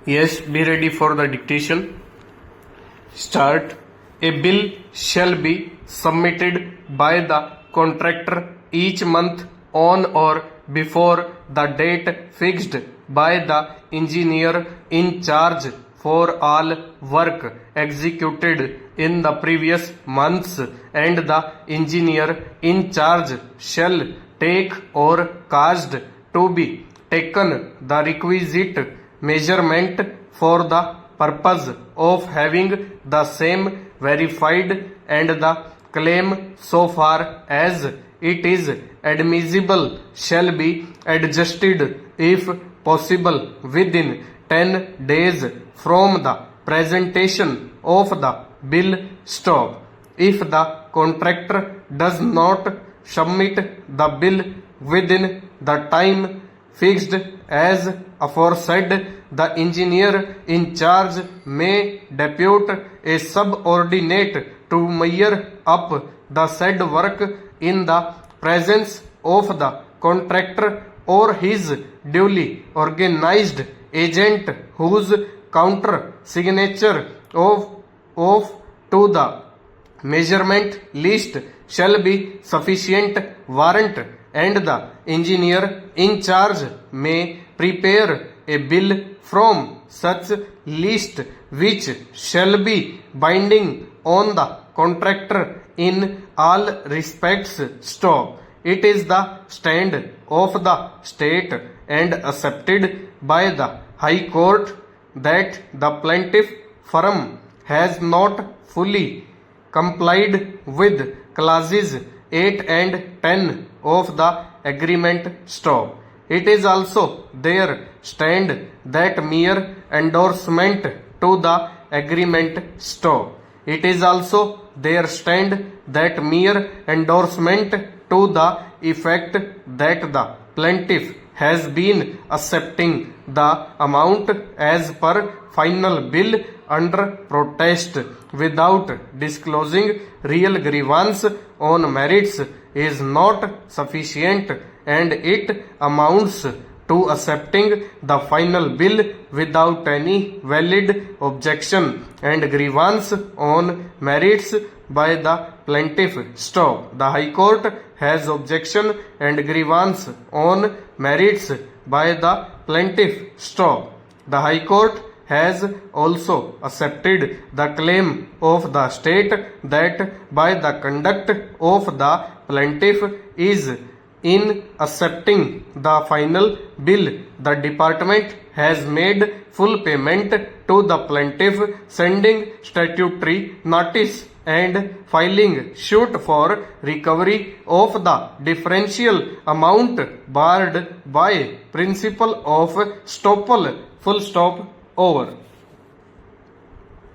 Yes, be ready for the dictation. Start. A bill shall be submitted by the contractor each month on or before the date fixed by the engineer in charge for all work executed in the previous months, and the engineer in charge shall take or caused to be taken the requisite measurement for the purpose of having the same verified, and the claim so far as it is admissible shall be adjusted if possible within 10 days from the presentation of the bill stop. If the contractor does not submit the bill within the time fixed as aforesaid, the engineer in charge may depute a subordinate to measure up the said work in the presence of the contractor or his duly organized agent, whose counter signature of to the measurement list shall be sufficient warrant, and the engineer in charge may prepare a bill from such list which shall be binding on the contractor in all respects. Stop. It is the stand of the state and accepted by the High Court that the plaintiff firm has not fully complied with clauses 8 and 10 of the agreement. Stop. It is also their stand that mere endorsement to the agreement. Stop. It is also their stand that mere endorsement to the effect that the plaintiff has been accepting the amount as per final bill under protest without disclosing real grievance on merits is not sufficient, and it amounts to accepting the final bill without any valid objection and grievance on merits by the plaintiff. Stop. The High Court has objection and grievance on merits by the plaintiff. Stop. The High Court has also accepted the claim of the state that by the conduct of the plaintiff is in accepting the final bill, the department has made full payment to the plaintiff, sending statutory notice and filing suit for recovery of the differential amount barred by principle of estoppel. Full stop. Over.